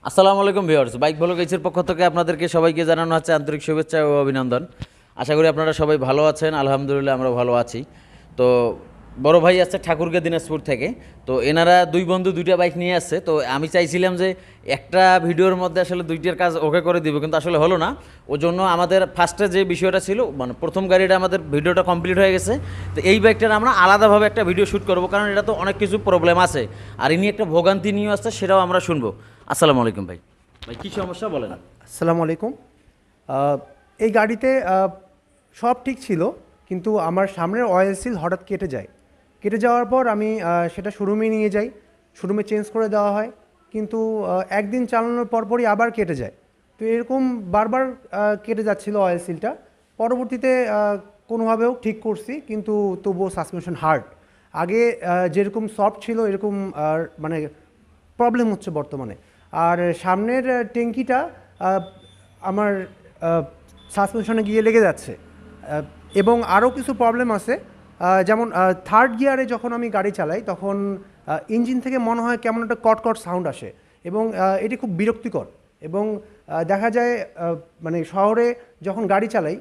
আসসালামু আলাইকুম viewers, bike ভালো গাইছের পক্ষ থেকে আপনাদেরকে সবাইকে জানানো হচ্ছে আন্তরিক শুভেচ্ছা ও অভিনন্দন। আশা করি আপনারা সবাই ভালো আছেন। আলহামদুলিল্লাহ আমরা ভালো আছি। তো বড় ভাই আসছে ঠাকুরগাঁ দিনাজপুর থেকে। তো এনারা দুই বন্ধু দুইটা বাইক নিয়ে আসছে। তো আমি চাইছিলাম যে একটা ভিডিওর মধ্যে আসলে দুইটার কাজ ওকে করে দিব, কিন্তু আসলে হলো না। ওই জন্য আমাদের ফার্স্টে যে বিষয়টা ছিল, মানে প্রথম গাড়িটা আমাদের ভিডিওটা কমপ্লিট হয়ে গেছে। তো এই বাইকটার আমরা আলাদাভাবে একটা ভিডিও শ্যুট করবো, কারণ এটা তো অনেক কিছু প্রবলেম আছে, আর ইনি একটা ভোগান্তি নিয়ে আসছে, সেটাও আমরা শুনবো। আসসালামু আলাইকুম ভাই। ভাই কী সমস্যা বলেন? আসসালামু আলাইকুম। এই গাড়িতে সব ঠিক ছিল, কিন্তু আমার সামনের অয়েল সিল হঠাৎ কেটে যায়। কেটে যাওয়ার পর আমি সেটা শোরুমে নিয়ে যাই, শোরুমে চেঞ্জ করে দেওয়া হয়, কিন্তু একদিন চালানোর পরপরই আবার কেটে যায়। তো এরকম বারবার কেটে যাচ্ছিল অয়েল সিলটা। পরবর্তীতে কোনোভাবেও ঠিক করছি, কিন্তু তবুও সাসপেনশন হার্ড। আগে যেরকম সফট ছিল এরকম মানে প্রবলেম হচ্ছে বর্তমানে। আর সামনের ট্যাঙ্কিটা আমার সাসপেনশনে গিয়ে লেগে যাচ্ছে, এবং আরও কিছু প্রবলেম আছে। যেমন থার্ড গিয়ারে যখন আমি গাড়ি চালাই তখন ইঞ্জিন থেকে মনে হয় কেমন একটা কটকট সাউন্ড আসে, এবং এটি খুব বিরক্তিকর। এবং দেখা যায় মানে শহরে যখন গাড়ি চালাই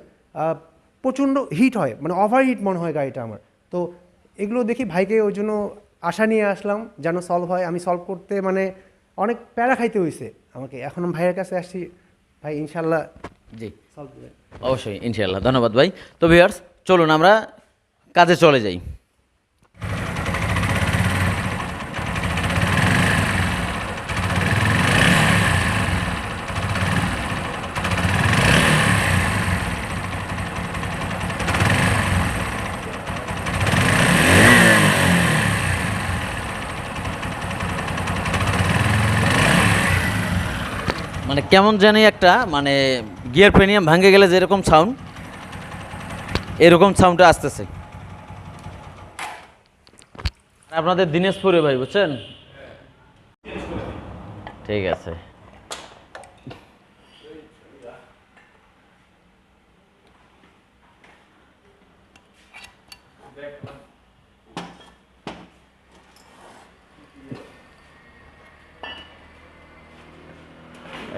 প্রচণ্ড হিট হয়, মানে ওভার হিট মনে হয় গাড়িটা আমার। তো এগুলো দেখি ভাইকে, ওই জন্য আশা নিয়ে আসলাম যেন সলভ হয়। আমি সলভ করতে মানে অনেক প্যারা খাইতে হয়েছে আমাকে, এখন আমি ভাইয়ের কাছে আসছি। ভাই ইনশাল্লাহ জি, সলভ হবে। অবশ্যই ইনশাআল্লাহ, ধন্যবাদ ভাই। তো ভিউয়ার্স, চলুন আমরা কাজে চলে যাই। মানে কেমন জানি একটা, মানে গিয়ার প্রেনিয়াম ভাঙে গেলে যেরকম সাউন্ড, এরকম সাউন্ডটা আসতেছে। আপনাদের দিনাজপুরে ভাই, বুঝছেন? ঠিক আছে।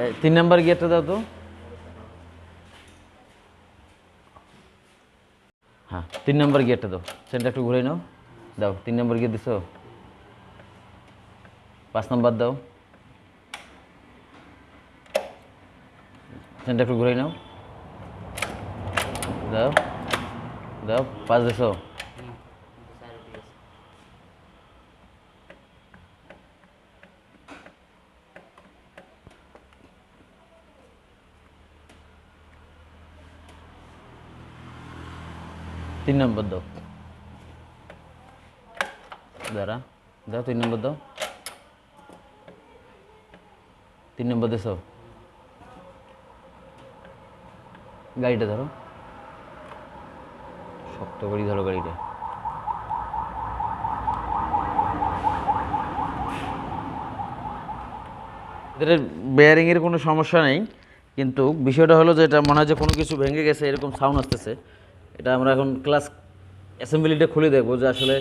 এই 3 নাম্বার গিয়ারটা দাও তো। হ্যাঁ, 3 নাম্বার গিয়ারটা দাও। সেন্টার একটু ঘুরে নাও। দাও, 3 নাম্বার গিয়ার দিছো। 5 নাম্বার দাও। সেন্টার একটু ঘুরে নাও। দাও দাও, 5 দিছো। 3 নম্বর দাও। দাঁড়া, দাও 3 নম্বর দাও। 3 নম্বর দিছো। গাড়িটা ধরো, শক্ত করে ধরো গাড়িটা। এদের বেয়ারিংয়ের কোনো সমস্যা নেই, কিন্তু বিষয়টা হলো যে এটা মনে হয় যে কোনো কিছু ভেঙে গেছে, এরকম সাউন্ড আসতেছে। এটা আমরা এখন ক্লাস অ্যাসেম্বলিটা খুলে দেখবো যে আসলে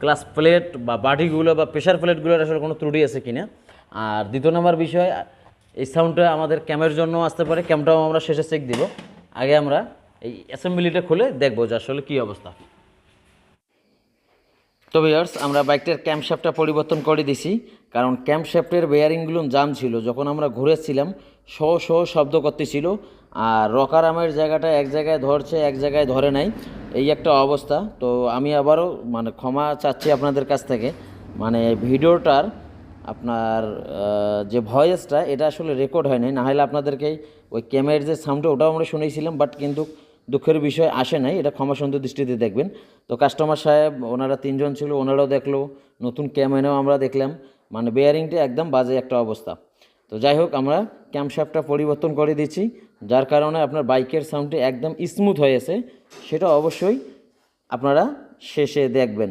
ক্লাস প্লেট বা বাটিগুলো বা প্রেশার প্লেটগুলোর আসলে কোনো ত্রুটি আছে কিনা। আর দ্বিতীয় নম্বর বিষয়, এই সাউন্ডটা আমাদের ক্যামের জন্য আসতে পারে, ক্যামটাও আমরা শেষে চেক দিব। আগে আমরা এই অ্যাসেম্বলিটা খুলে দেখবো যে আসলে কী অবস্থা। তো ভিউয়ার্স, আমরা বাইকটার ক্যাম্পশ্যাফটটা পরিবর্তন করে দিছি, কারণ ক্যাম্পশ্যাফটের বেয়ারিংগুলো জাম ছিল। যখন আমরা ঘুরেছিলাম শো শো শব্দ করতেছিল, আর রকার আমের জায়গাটা এক জায়গায় ধরছে, এক জায়গায় ধরে নাই, এই একটা অবস্থা। তো আমি আবারও মানে ক্ষমা চাচ্ছি আপনাদের কাছ থেকে। মানে ভিডিওটার আপনার যে ভয়েসটা, এটা আসলে রেকর্ড হয় নাই, না হলে আপনাদেরকে ওই ক্যামেরার যে সাউন্ডটা ওটাও আমরা শুনেছিলাম, বাট কিন্তু দুঃখের বিষয় আসে নাই। এটা ক্ষমা সুন্দর দৃষ্টিতে দেখবেন। তো কাস্টমার সাহেব ওনারা 3 জন ছিল, ওনারাও দেখলো, নতুন ক্যামেরাও আমরা দেখলাম, মানে বেয়ারিংটা একদম বাজে একটা অবস্থা। তো যাই হোক, আমরা ক্যামশ্যাফটটা পরিবর্তন করে দিচ্ছি, যার কারণে আপনার বাইকের সাউন্ডটি একদম স্মুথ হয়েছে। সেটা অবশ্যই আপনারা শেষে দেখবেন।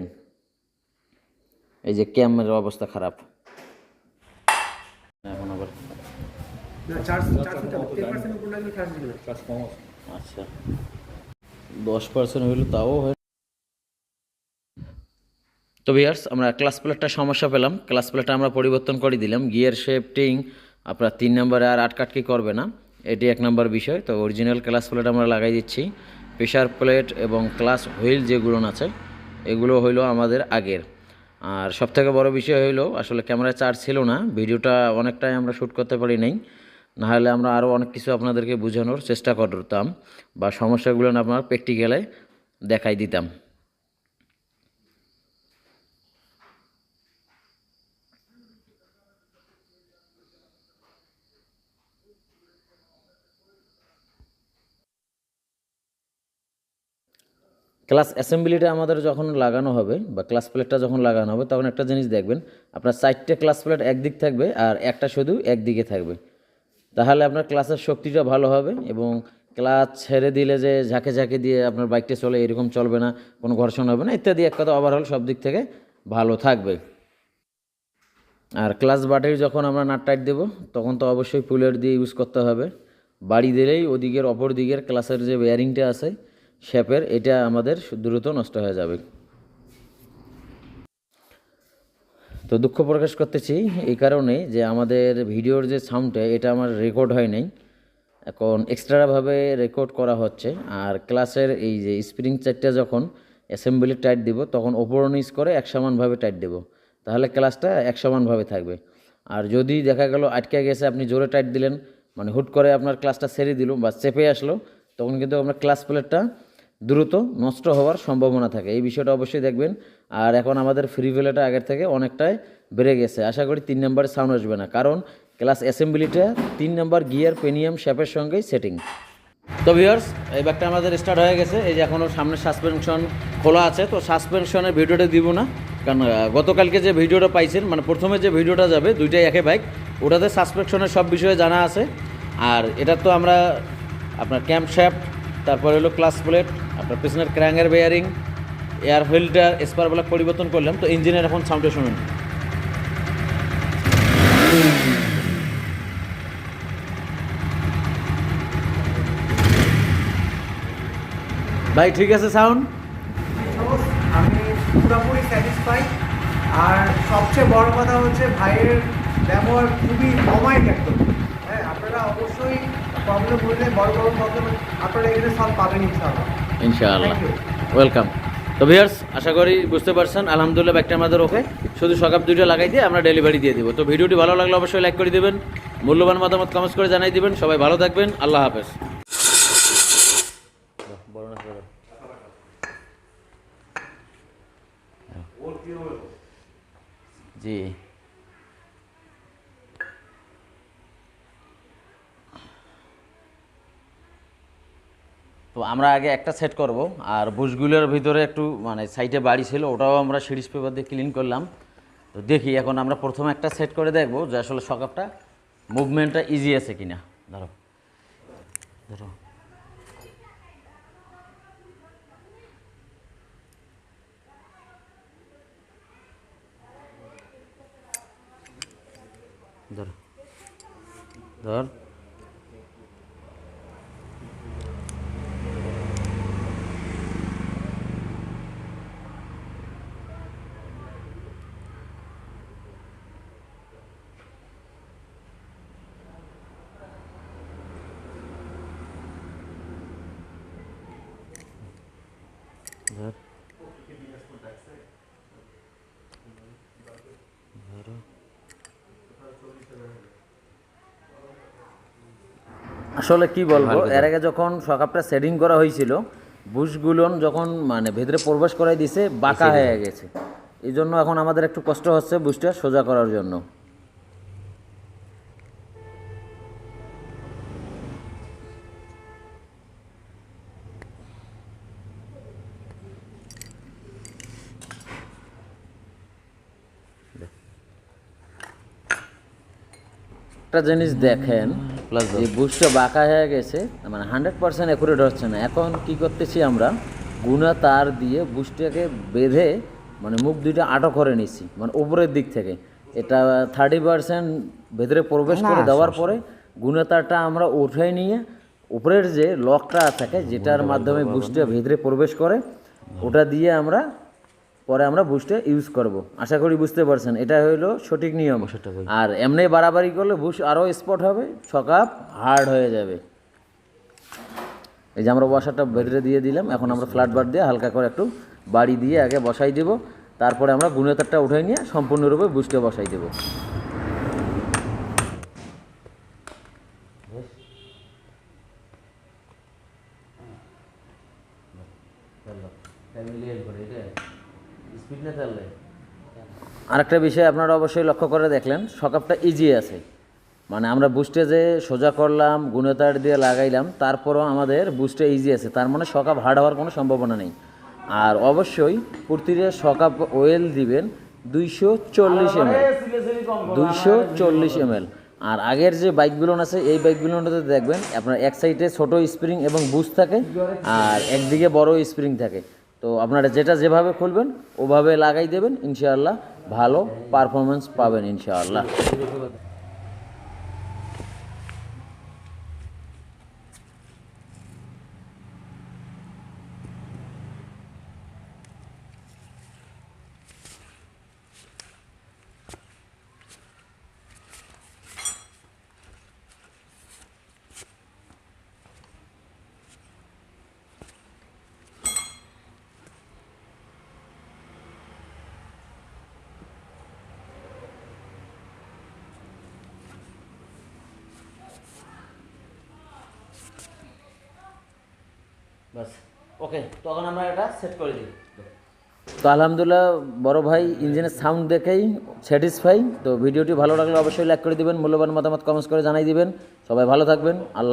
এই যে ক্যামেরার অবস্থা খারাপ। এখন আবার আচ্ছা, 10% হইলো তাও হয়। তো ভিউয়ার্স আমরা ক্লাস প্লেটটা সমস্যা পেলাম, ক্লাস প্লেটটা আমরা পরিবর্তন করে দিলাম। গিয়ার শিফটিং আপনার 3 নম্বরে আর আটকাটকি করবে না, এটি 1 নম্বর বিষয়। তো অরিজিনাল ক্লাস প্লেট আমরা লাগাই দিচ্ছি। প্রেশার প্লেট এবং ক্লাস হুইল যেগুলো আছে এগুলো হইলো আমাদের আগের। আর সবথেকে বড় বিষয় হইলো আসলে ক্যামেরা চার্জ ছিল না, ভিডিওটা অনেকটাই আমরা শ্যুট করতে পারি নাই, নাহলে আমরা আরও অনেক কিছু আপনাদেরকে বোঝানোর চেষ্টা করতাম বা সমস্যাগুলো আপনার প্র্যাকটিক্যালে দেখাই দিতাম। ক্লাস অ্যাসেম্বলিটা আমাদের যখন লাগানো হবে বা ক্লাস প্লেটটা যখন লাগানো হবে তখন একটা জিনিস দেখবেন, আপনার 4টে ক্লাস প্লেট একদিক থাকবে আর একটা শুধু একদিকে থাকবে। তাহলে আপনার ক্লাসের শক্তিটা ভালো হবে এবং ক্লাচ ছেড়ে দিলে যে ঝাঁকে ঝাঁকে দিয়ে আপনার বাইকটা চলে এরকম চলবে না, কোনো ঘর্ষণ হবে না ইত্যাদি, এক কথা ওভারঅল সব দিক থেকে ভালো থাকবে। আর ক্লাচ বাটির যখন আমরা নাট টাইট দেবো তখন তো অবশ্যই পুলের দিয়ে ইউজ করতে হবে। বাড়ি দিলেই ওদিকের অপর দিকের ক্লাসের যে বেয়ারিংটা আছে শেপের, এটা আমাদের দ্রুত নষ্ট হয়ে যাবে। তো দুঃখ প্রকাশ করতেছি এই কারণে যে আমাদের ভিডিওর যে সাউন্ডটা এটা আমার রেকর্ড হয় নাই, এখন এক্সট্রাভাবে রেকর্ড করা হচ্ছে। আর ক্লাসের এই যে স্প্রিং চারটা যখন অ্যাসেম্বলি টাইট দিব তখন ওপর নিচ করে এক সমানভাবে টাইট দেব, তাহলে ক্লাসটা এক সমানভাবে থাকবে। আর যদি দেখা গেল আটকে গেছে, আপনি জোরে টাইট দিলেন মানে হুট করে আপনার ক্লাসটা ছেড়ে দিল বা চেপে আসলো, তখন কিন্তু আপনার ক্লাস প্লেটটা দ্রুত নষ্ট হওয়ার সম্ভাবনা থাকে। এই বিষয়টা অবশ্যই দেখবেন। আর এখন আমাদের ফ্রি ভ্যালুটা আগের থেকে অনেকটাই বেড়ে গেছে, আশা করি 3 নম্বরে সাউন্ড আসবে না, কারণ ক্লাস অ্যাসেম্বলিটা 3 নম্বর গিয়ার পেনিয়াম শেপের সঙ্গেই সেটিং। তো ভিউয়ার্স এই ব্যাগটা আমাদের স্টার্ট হয়ে গেছে, এই যে এখনও সামনে সাসপেনশন খোলা আছে। তো সাসপেনশনের ভিডিওটা দিব না, কারণ গতকালকে যে ভিডিওটা পাইছেন মানে প্রথমে যে ভিডিওটা যাবে দুইটাই একই বাইক, ওটাতে সাসপেনশনের সব বিষয়ে জানা আছে। আর এটা তো আমরা আপনার ক্যাম্প শ্যাফট, তারপরে হলো ক্লাস প্লেট, আপনার পিছনের ক্র্যাঙ্গের বেয়ারিং, এয়ার ফিল্টার, স্পার ব্লক পরিবর্তন করলাম। তো ইঞ্জিনের এখন সাউন্ডে শুনুন। ভাই ঠিক আছে সাউন্ড? আমি পুরোপুরি স্যাটিসফাই। আর সবচেয়ে বড় কথা হচ্ছে ভাইয়ের ব্যবহার খুবই অমায়িক একদম। হ্যাঁ, আপনারা অবশ্যই প্রবলেম হলে বড় বড় প্রবলেম আপনারা এখানে সলভ পাবেন ইনশাআল্লাহ। ইনশাআল্লাহ, ওয়েলকাম। তো ভিউয়ার্স আশা করি বুঝতে পারছেন, আলহামদুলিল্লাহ ব্যাগটা আমাদের ওকে, শুধু সকাপ দুটো লাগাই দিয়ে আমরা ডেলিভারি দিয়ে দেবো। তো ভিডিওটি ভালো লাগলে অবশ্যই লাইক করে দেবেন, মূল্যবান মতামত কমেন্টস করে জানাই দিবেন। সবাই ভালো থাকবেন, আল্লাহ হাফেজ। জি তো আমরা আগে একটা সেট করব, আর বুশগুলোর ভিতরে একটু মানে সাইডে বাড়ি ছিল, ওটাও আমরা সিরিজ পেপার দিয়ে ক্লিন করলাম। তো দেখি এখন আমরা প্রথমে একটা সেট করে দেখব যে আসলে সকাপটা মুভমেন্টটা ইজি আছে কিনা। ধরো ধরো ধরো ধর ধর ধরো আসলে কি বলবো, এর আগে যখন সকাপটা সেটিং করা হয়েছিল বুশগুলো যখন মানে ভেতরে প্রবেশ করাই দিছে বাঁকা হয়ে গেছে, এই জন্য এখন আমাদের একটু কষ্ট হচ্ছে বুশটা সোজা করার জন্য। একটা জিনিস দেখেন, এই বুশটা বাঁকা হয়ে গেছে, মানে 100% অ্যাকুরেট হচ্ছে না। এখন কি করতেছি আমরা, গুনা তার দিয়ে বুশটাকে বেঁধে মানে মুখ দুইটা আটক করে নিচ্ছি মানে উপরের দিক থেকে। এটা 30% ভেতরে প্রবেশ করে দেওয়ার পরে গুনা তারটা আমরা উঠে নিয়ে উপরের যে লকটা থাকে যেটার মাধ্যমে বুশটা ভেতরে প্রবেশ করে ওটা দিয়ে আমরা পরে আমরা বুস্টে ইউজ করব। আশা করি বুঝতে পারছেন, এটা হলো সঠিক নিয়ম। আর এমনি বাড়াবাড়ি করলে বুশ আরও স্পট হবে, সকাপ হার্ড হয়ে যাবে। এই যে আমরা ওয়াশারটা বেরিয়ে দিয়ে দিলাম, এখন আমরা ফ্ল্যাট বার দিয়ে হালকা করে একটু বাড়ি দিয়ে আগে বসাই দেব, তারপরে আমরা গুণেতারটা উঠে নিয়ে সম্পূর্ণরূপে বুস্টে বসাই দেব। আরেকটা বিষয় আপনারা অবশ্যই লক্ষ্য করে দেখলেন, সকাপটা ইজি আছে, মানে আমরা বুস্টে যে সোজা করলাম গুণেতার দিয়ে লাগাইলাম, তারপরও আমাদের বুস্টে ইজি আছে, তার মানে সকাপ হার্ড হওয়ার কোনো সম্ভাবনা নেই। আর অবশ্যই প্রতিটা সকাপ ওয়েল দিবেন 240 ml, 240 ml। আর আগের যে বাইকগুলো আছে এই বাইকগুলোতে দেখবেন আপনার এক সাইডে ছোট স্প্রিং এবং বুশ থাকে, আর একদিকে বড় স্প্রিং থাকে। তো আপনারা যেটা যেভাবে খুলবেন ওভাবে লাগাই দেবেন, ইনশাআল্লাহ ভালো পারফরমেন্স পাবেন ইনশাআল্লাহ। বাস ওকে, তখন আমরা এটা সেট করে দিই। তো আলহামদুলিল্লাহ বড় ভাই ইঞ্জিনের সাউন্ড দেখেই স্যাটিসফাই। তো ভিডিওটি ভালো লাগলে অবশ্যই লাইক করে দিবেন, মূল্যবান মতামত কমেন্টস করে জানাই দিবেন। সবাই ভালো থাকবেন, আল্লাহ।